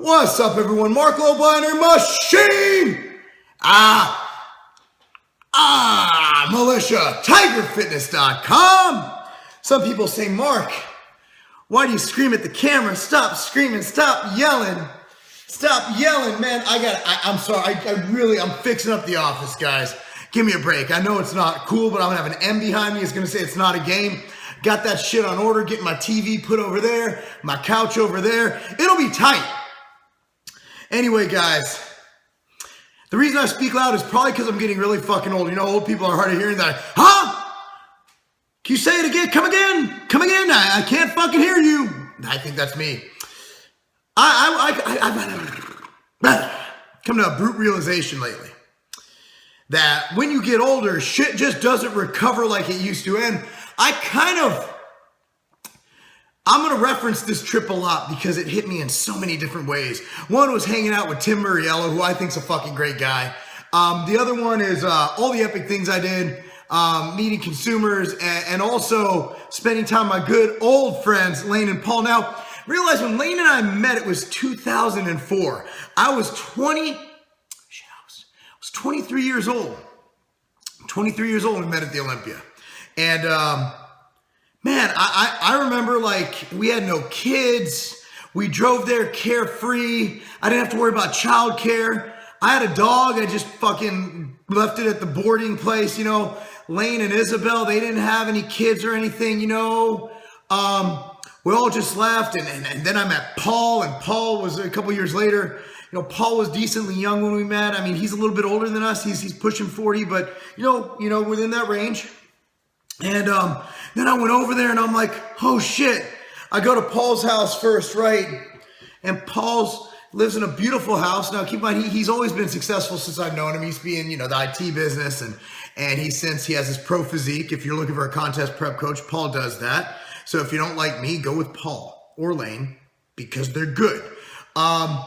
What's up, everyone? Marc Lobliner Machine! Militia, TigerFitness.com. Some people say, Marc, why do you scream at the camera? Stop screaming, stop yelling. Stop yelling, man. I'm sorry, I'm fixing up the office, guys. Give me a break. I know it's not cool, but I'm gonna have an M behind me. It's gonna say it's not a game. Got that shit on order, getting my TV put over there, my couch over there. It'll be tight. Anyway, guys, the reason I speak loud is probably because I'm getting really fucking old. You know, old people are hard of hearing that. Huh? Can you say it again? Come again? Come again? I can't fucking hear you. I think that's me. I've come to a brute realization lately that when you get older, shit just doesn't recover like it used to. And I'm going to reference this trip a lot because it hit me in so many different ways. One was hanging out with Tim Muriello, who I think's a fucking great guy. The other one is all the epic things I did, meeting consumers, and also spending time with my good old friends, Lane and Paul. Now, realize when Lane and I met, it was 2004. I was 23 years old. 23 years old when we met at the Olympia. And, man, I remember, like, we had no kids. We drove there carefree. I didn't have to worry about childcare. I had a dog. I just fucking left it at the boarding place, you know. Lane and Isabel, they didn't have any kids or anything, you know. We all just left. And then I met Paul, and Paul was a couple years later. You know, Paul was decently young when we met. I mean, he's a little bit older than us. He's pushing 40, but, you know, within that range. And then I went over there and I'm like, oh shit. I go to Paul's house first, right? And Paul's lives in a beautiful house. Now keep in mind, he's always been successful since I've known him. He's been, you know, the IT business and he has his pro physique. If you're looking for a contest prep coach, Paul does that. So if you don't like me, go with Paul or Lane because they're good. And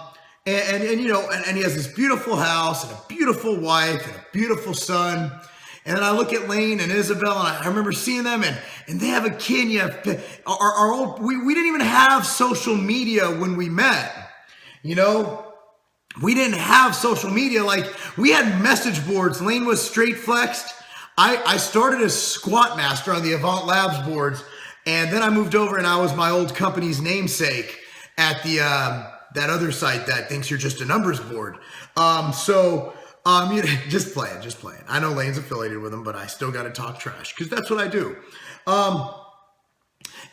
you know, and he has this beautiful house and a beautiful wife and a beautiful son. And then I look at Lane and Isabel, and I remember seeing them, and they have a kid. You have we didn't even have social media when we met. You know, we didn't have social media. Like, we had message boards. Lane was straight flexed. I started as squat master on the Avant Labs boards, and then I moved over, and I was my old company's namesake at the that other site that thinks you're just a numbers board. Just playing. I know Lane's affiliated with him, but I still got to talk trash because that's what I do.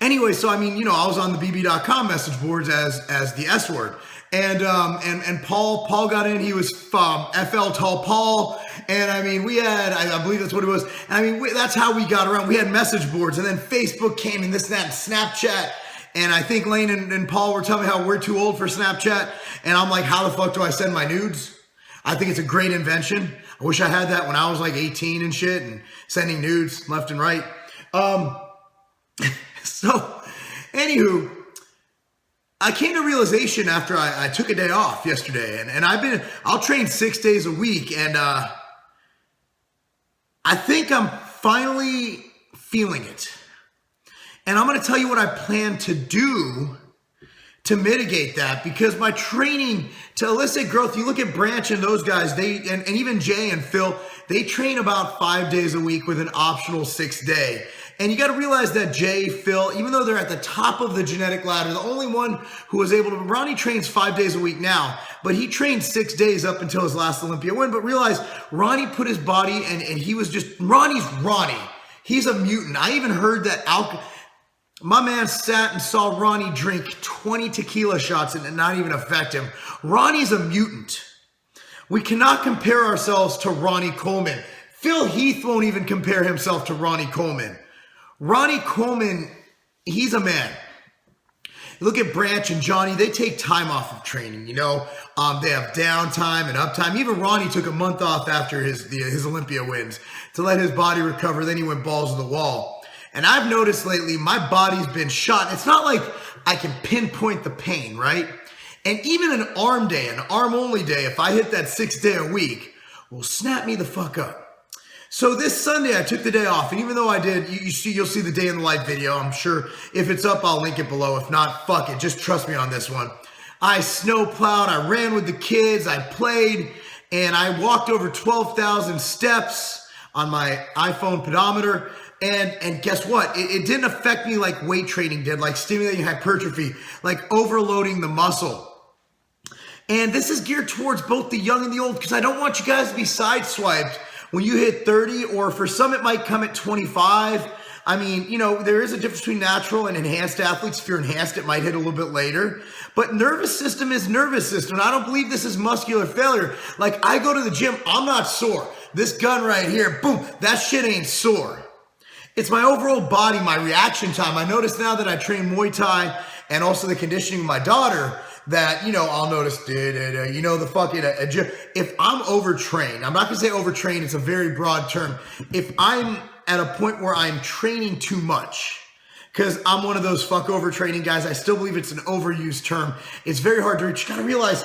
Anyway, so I mean, you know, I was on the bb.com message boards as the S word, and Paul got in. He was FL Tall Paul, and I mean, we had, I believe that's what it was. And I mean, that's how we got around. We had message boards, and then Facebook came, and this, that, and Snapchat. And I think Lane and Paul were telling me how we're too old for Snapchat, and I'm like, how the fuck do I send my nudes? I think it's a great invention. I wish I had that when I was like 18 and shit and sending nudes left and right. So, anywho, I came to realization after I took a day off yesterday, and I'll train 6 days a week, and I think I'm finally feeling it. And I'm going to tell you what I plan to do to mitigate that, because my training to elicit growth, you look at Branch and those guys, and even Jay and Phil, they train about 5 days a week with an optional 6th day. And you got to realize that Jay, Phil, even though they're at the top of the genetic ladder, the only one who was able to, Ronnie trains 5 days a week now, but he trained 6 days up until his last Olympia win. But realize Ronnie put his body, and he was just, Ronnie's Ronnie. He's a mutant. I even heard that my man sat and saw Ronnie drink 20 tequila shots and not even affect him. Ronnie's a mutant. We cannot compare ourselves to Ronnie Coleman. Phil Heath won't even compare himself to Ronnie Coleman. Ronnie Coleman, he's a man. Look at Branch and Johnny. They take time off of training, you know. They have downtime and uptime. Even Ronnie took a month off after his Olympia wins to let his body recover. Then he went balls to the wall. And I've noticed lately, my body's been shot. It's not like I can pinpoint the pain, right? And even an arm day, an arm-only day, if I hit that 6th day a week, will snap me the fuck up. So this Sunday, I took the day off. And even though I did, you'll see the day in the life video. I'm sure if it's up, I'll link it below. If not, fuck it. Just trust me on this one. I snow plowed, I ran with the kids, I played, and I walked over 12,000 steps on my iPhone pedometer. And guess what? It didn't affect me like weight training did, like stimulating hypertrophy, like overloading the muscle. And this is geared towards both the young and the old, because I don't want you guys to be sideswiped when you hit 30, or for some it might come at 25. I mean, you know, there is a difference between natural and enhanced athletes. If you're enhanced, it might hit a little bit later. But nervous system is nervous system. And I don't believe this is muscular failure. Like, I go to the gym, I'm not sore. This gun right here, boom, that shit ain't sore. It's my overall body, my reaction time. I notice now that I train Muay Thai and also the conditioning of my daughter that, you know, I'll notice, you know, the fucking, if I'm overtrained, I'm not going to say overtrained, it's a very broad term. If I'm at a point where I'm training too much, because I'm one of those fuck overtraining guys, I still believe it's an overused term. It's very hard to reach. You got to realize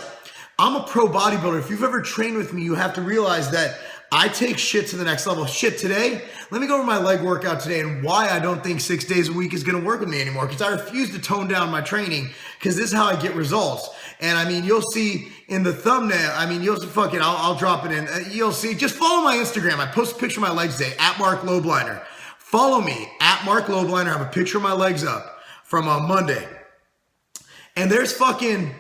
I'm a pro bodybuilder. If you've ever trained with me, you have to realize that I take shit to the next level. Shit, today, let me go over my leg workout today and why I don't think 6 days a week is going to work with me anymore, because I refuse to tone down my training, because this is how I get results. And I mean, you'll see in the thumbnail, I mean, you'll fuck it, I'll drop it in. You'll see, just follow my Instagram. I post a picture of my legs today, at Marc Lobliner. Follow me, at Marc Lobliner. I have a picture of my legs up from Monday. And there's fucking...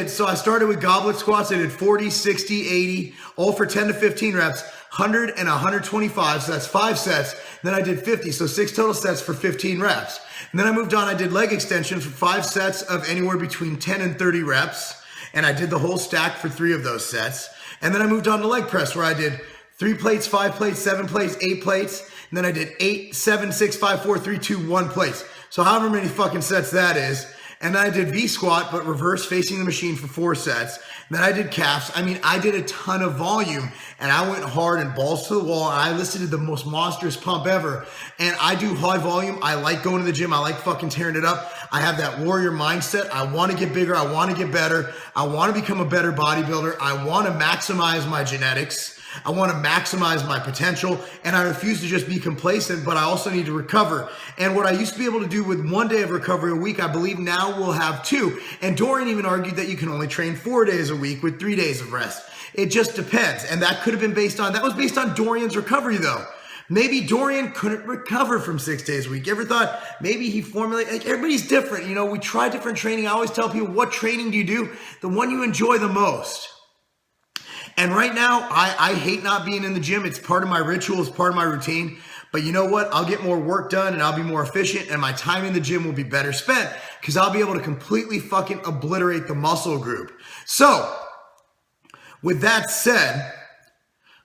so I started with goblet squats. I did 40, 60, 80, all for 10 to 15 reps, 100 and 125. So that's 5 sets. Then I did 50. So 6 total sets for 15 reps. And then I moved on. I did leg extensions for 5 sets of anywhere between 10 and 30 reps. And I did the whole stack for 3 of those sets. And then I moved on to leg press, where I did 3 plates, 5 plates, 7 plates, 8 plates. And then I did 8, 7, 6, 5, 4, 3, 2, 1 plates. So however many fucking sets that is. And then I did V squat, but reverse facing the machine for 4 sets. And then I did calves. I mean, I did a ton of volume, and I went hard and balls to the wall. And I elicited the most monstrous pump ever. And I do high volume. I like going to the gym. I like fucking tearing it up. I have that warrior mindset. I want to get bigger. I want to get better. I want to become a better bodybuilder. I want to maximize my genetics. I want to maximize my potential, and I refuse to just be complacent, but I also need to recover. And what I used to be able to do with 1 day of recovery a week, I believe now we'll have 2. And Dorian even argued that you can only train 4 days a week with 3 days of rest. It just depends. And that could have been that was based on Dorian's recovery though. Maybe Dorian couldn't recover from 6 days a week. You ever thought maybe he formulated, like, everybody's different. You know, we try different training. I always tell people, what training do you do? The one you enjoy the most. And right now, I hate not being in the gym. It's part of my ritual. It's part of my routine. But you know what? I'll get more work done and I'll be more efficient, and my time in the gym will be better spent, because I'll be able to completely fucking obliterate the muscle group. So, with that said,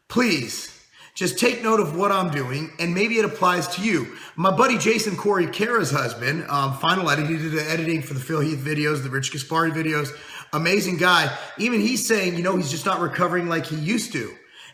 please just take note of what I'm doing, and maybe it applies to you. My buddy Jason Corey Kara's husband, Final Edit, he did the editing for the Phil Heath videos, the Rich Gaspari videos. Amazing guy. Even he's saying, you know, he's just not recovering like he used to.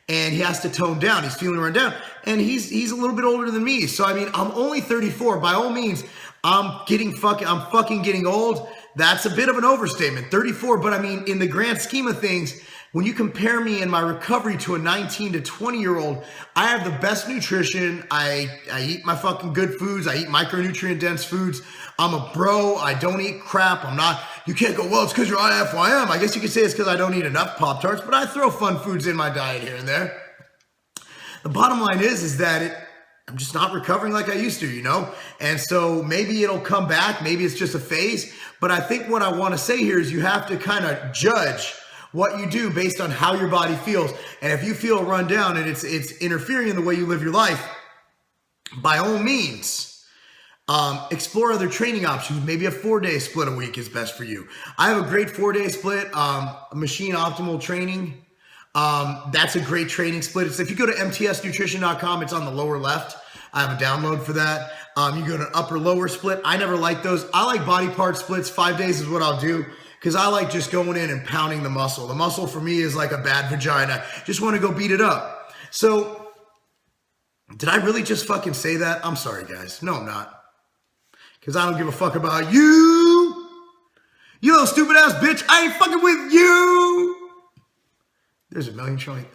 And he has to tone down. He's feeling run down. And he's a little bit older than me. So, I mean, I'm only 34. By all means, I'm fucking getting old. That's a bit of an overstatement. 34. But, I mean, in the grand scheme of things, when you compare me and my recovery to a 19 to 20-year-old, I have the best nutrition. I eat my fucking good foods. I eat micronutrient-dense foods. I'm a bro. I don't eat crap. I'm not... You can't go, well, it's because you're IFYM. I guess you could say it's because I don't eat enough Pop-Tarts, but I throw fun foods in my diet here and there. The bottom line is that I'm just not recovering like I used to, you know? And so maybe it'll come back. Maybe it's just a phase. But I think what I want to say here is you have to kind of judge what you do based on how your body feels. And if you feel run down and it's interfering in the way you live your life, by all means, explore other training options. Maybe a 4-day split a week is best for you. I have a great 4-day split, machine optimal training. That's a great training split. It's, if you go to mtsnutrition.com, it's on the lower left. I have a download for that. You go to upper lower split. I never like those. I like body part splits. 5 days is what I'll do, because I like just going in and pounding the muscle. The muscle for me is like a bad vagina. Just want to go beat it up. So did I really just fucking say that? I'm sorry, guys. No, I'm not. Because I don't give a fuck about you. You little stupid ass bitch. I ain't fucking with you. There's a million trillion.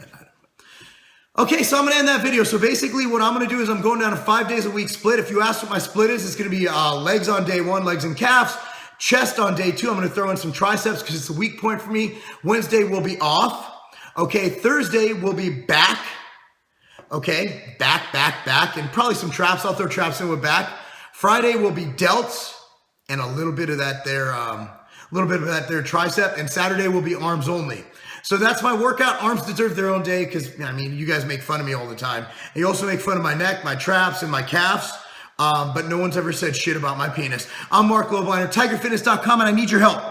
Okay, so I'm going to end that video. So basically what I'm going to do is I'm going down to 5 days a week split. If you ask what my split is, it's going to be legs on day 1, legs and calves. Chest on day 2. I'm going to throw in some triceps because it's a weak point for me. Wednesday will be off. Okay, Thursday will be back. Okay, back, and probably some traps. I'll throw traps in with back. Friday will be delts and a little bit of that there, tricep. And Saturday will be arms only. So that's my workout. Arms deserve their own day because, I mean, you guys make fun of me all the time. And you also make fun of my neck, my traps, and my calves. But no one's ever said shit about my penis. I'm Marc Lobliner, tigerfitness.com, and I need your help.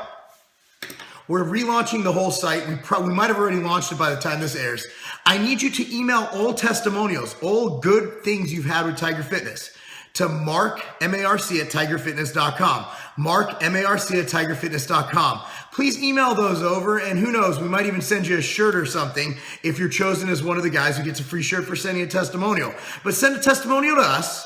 We're relaunching the whole site. We might have already launched it by the time this airs. I need you to email all testimonials, all good things you've had with Tiger Fitness to Marc, M-A-R-C, at tigerfitness.com. Marc, M-A-R-C, at tigerfitness.com. Please email those over, and who knows, we might even send you a shirt or something if you're chosen as one of the guys who gets a free shirt for sending a testimonial. But send a testimonial to us.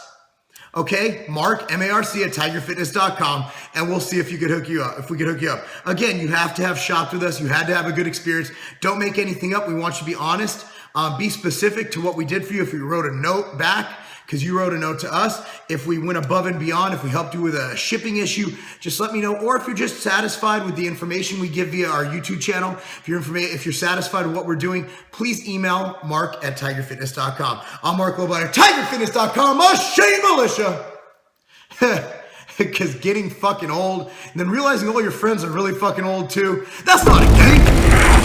Okay, Marc, M-A-R-C, at tigerfitness.com, and we'll see if we could hook you up. Again, you have to have shopped with us. You had to have a good experience. Don't make anything up. We want you to be honest. Be specific to what we did for you. If we wrote a note back, because you wrote a note to us, if we went above and beyond, if we helped you with a shipping issue, just let me know. Or if you're just satisfied with the information we give via our YouTube channel, if you're satisfied with what we're doing, please email Marc at tigerfitness.com. I'm Marc Lobliner, tigerfitness.com, a shame militia. Because getting fucking old and then realizing all your friends are really fucking old too, that's not a game.